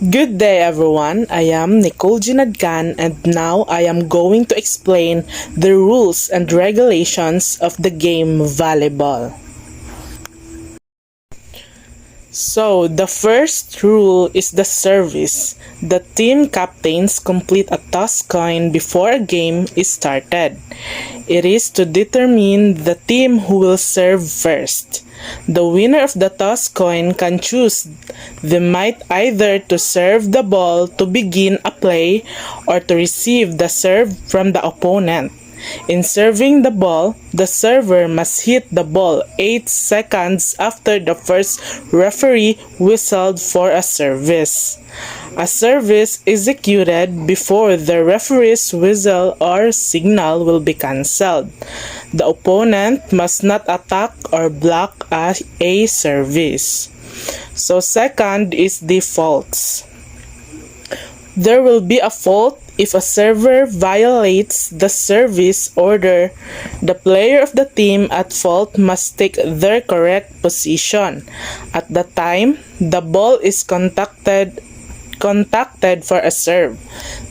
Good day everyone, I am Nicole Ginadgan and now I am going to explain the rules and regulations of the game volleyball. So, the first rule is the service. The team captains complete a toss coin before a game is started. It is to determine the team who will serve first. The winner of the toss coin can choose the might either to serve the ball to begin a play or to receive the serve from the opponent. In serving the ball, the server must hit the ball 8 seconds after the first referee whistled for a service. A service executed before the referee's whistle or signal will be cancelled. The opponent must not attack or block a service. So second is the faults. There will be a fault if a server violates the service order. The player of the team at fault must take their correct position at the time the ball is contacted for a serve.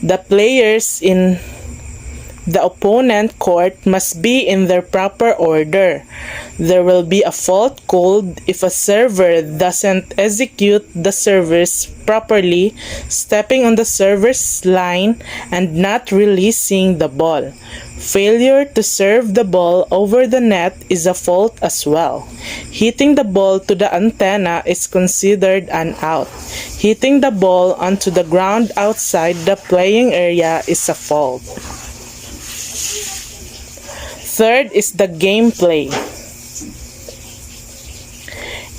The players in the opponent court must be in their proper order. There will be a fault called if a server doesn't execute the service properly, stepping on the server's line and not releasing the ball. Failure to serve the ball over the net is a fault as well. Hitting the ball to the antenna is considered an out. Hitting the ball onto the ground outside the playing area is a fault. Third is the gameplay.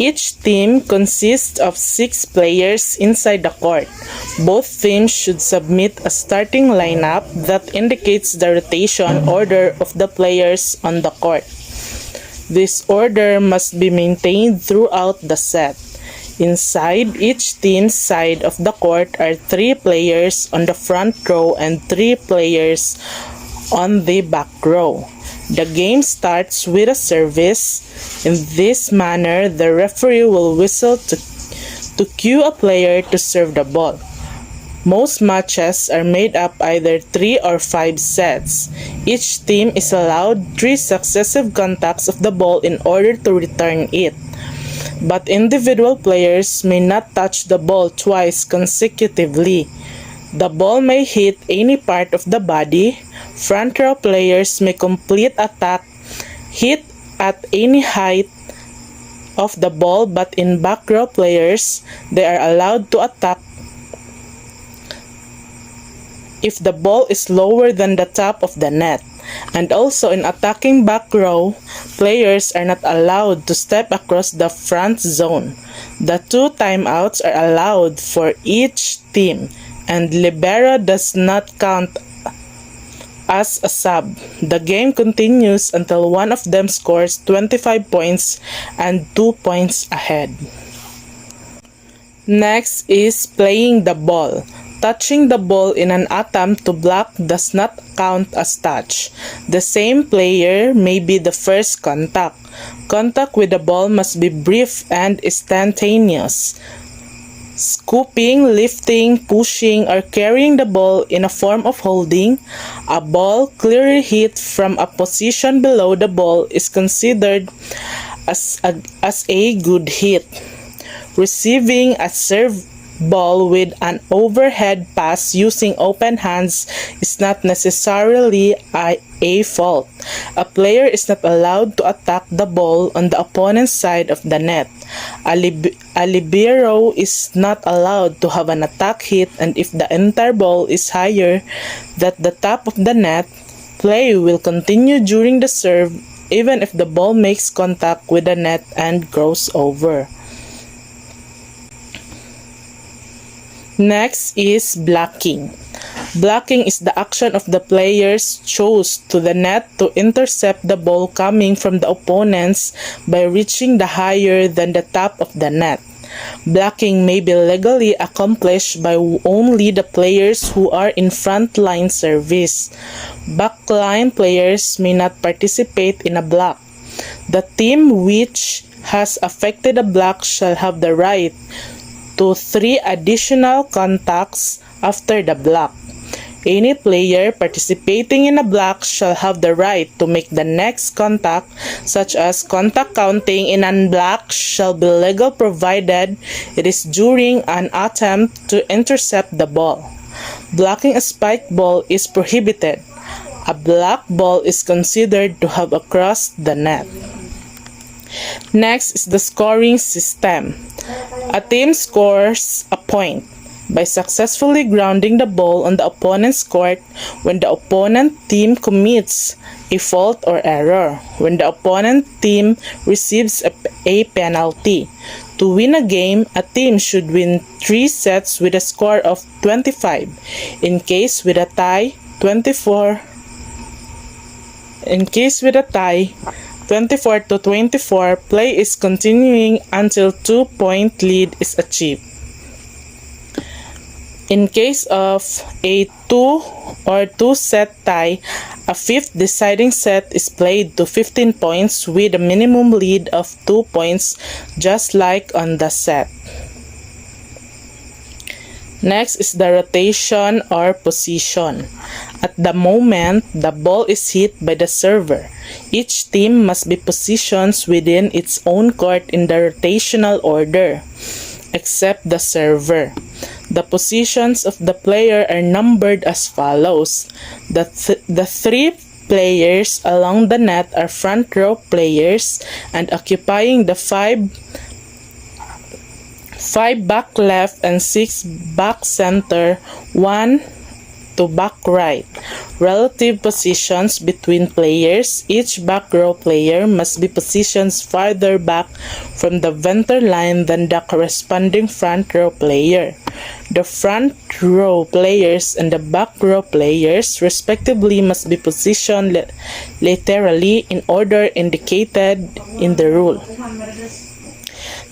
Each team consists of 6 players inside the court. Both teams should submit a starting lineup that indicates the rotation order of the players on the court. This order must be maintained throughout the set. Inside each team's side of the court are 3 players on the front row and 3 players on the back row. The game starts with a service. In this manner, the referee will whistle to cue a player to serve the ball. Most matches are made up either 3 or 5 sets. Each team is allowed 3 successive contacts of the ball in order to return it. But individual players may not touch the ball twice consecutively. The ball may hit any part of the body. Front row players may complete attack hit at any height of the ball, but in back row players, they are allowed to attack if the ball is lower than the top of the net. And also in attacking back row, players are not allowed to step across the front zone. The 2 timeouts are allowed for each team, and libero does not count as a sub. The game continues until one of them scores 25 points and 2 points ahead. Next is playing the ball. Touching the ball in an attempt to block does not count as touch. The same player may be the first contact. Contact with the ball must be brief and instantaneous. Scooping, lifting, pushing, or carrying the ball in a form of holding a ball clearly hit from a position below the ball is considered as a good hit. Receiving a serve ball with an overhead pass using open hands is not necessarily a fault. A player is not allowed to attack the ball on the opponent's side of the net. A libero is not allowed to have an attack hit, and if the entire ball is higher than the top of the net, play will continue during the serve even if the ball makes contact with the net and goes over. Next is blocking. Blocking is the action of the players chose to the net to intercept the ball coming from the opponents by reaching the higher than the top of the net. Blocking may be legally accomplished by only the players who are in front line service. Backline players may not participate in a block. The team which has affected a block shall have the right to 3 additional contacts after the block. Any player participating in a block shall have the right to make the next contact, such as contact counting in a block shall be legal provided it is during an attempt to intercept the ball. Blocking a spike ball is prohibited. A block ball is considered to have crossed the net. Next is the scoring system. A team scores a point by successfully grounding the ball on the opponent's court when the opponent team commits a fault or error, when the opponent team receives a penalty. To win a game, a team should win 3 sets with a score of 25. In case with a tie, 24 to 24, play is continuing until 2-point lead is achieved. In case of a 2 or 2 set tie, a 5th deciding set is played to 15 points with a minimum lead of 2 points, just like on the set. Next is the rotation or position. At the moment the ball is hit by the server, each team must be positioned within its own court in the rotational order, except the server. The positions of the player are numbered as follows. The 3 players along the net are front row players and occupying the 5 back left and 6 back center, 1 to back right. Relative positions between players. Each back row player must be positioned farther back from the center line than the corresponding front row player. The front row players and the back row players respectively must be positioned laterally in order indicated in the rule.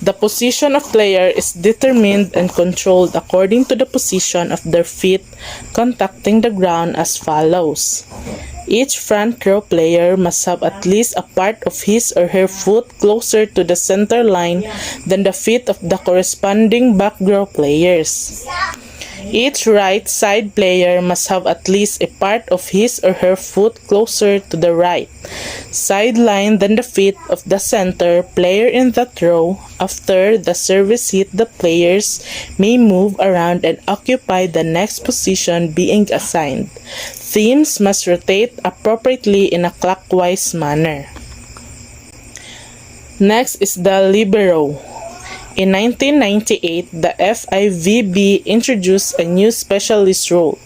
The position of player is determined and controlled according to the position of their feet contacting the ground as follows. Each front row player must have at least a part of his or her foot closer to the center line than the feet of the corresponding back row players. Each right side player must have at least a part of his or her foot closer to the right sideline than the feet of the center player in that row. After the service hit, the players may move around and occupy the next position being assigned. Teams must rotate appropriately in a clockwise manner. Next is the libero. In 1998, the FIVB introduced a new specialist role,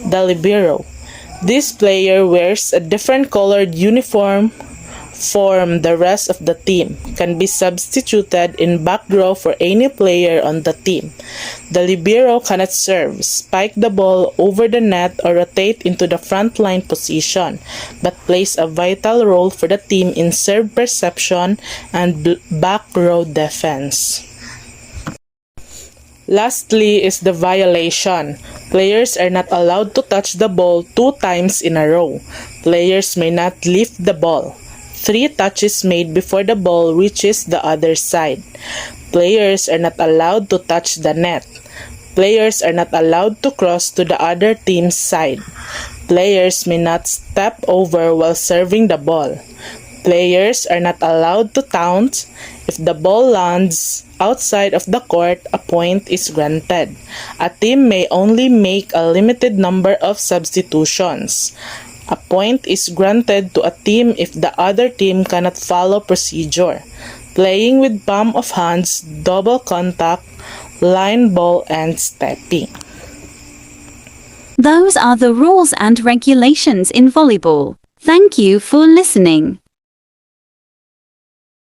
the libero. This player wears a different colored uniform from the rest of the team, can be substituted in back row for any player on the team. The libero cannot serve, spike the ball over the net, or rotate into the frontline position, but plays a vital role for the team in serve reception and back row defense. Lastly is the violation. Players are not allowed to touch the ball 2 times in a row. Players may not lift the ball. 3 touches made before the ball reaches the other side. Players are not allowed to touch the net. Players are not allowed to cross to the other team's side. Players may not step over while serving the ball. Players are not allowed to taunt. If the ball lands outside of the court, a point is granted. A team may only make a limited number of substitutions. A point is granted to a team if the other team cannot follow procedure. Playing with palm of hands, double contact, line ball, and stepping. Those are the rules and regulations in volleyball. Thank you for listening.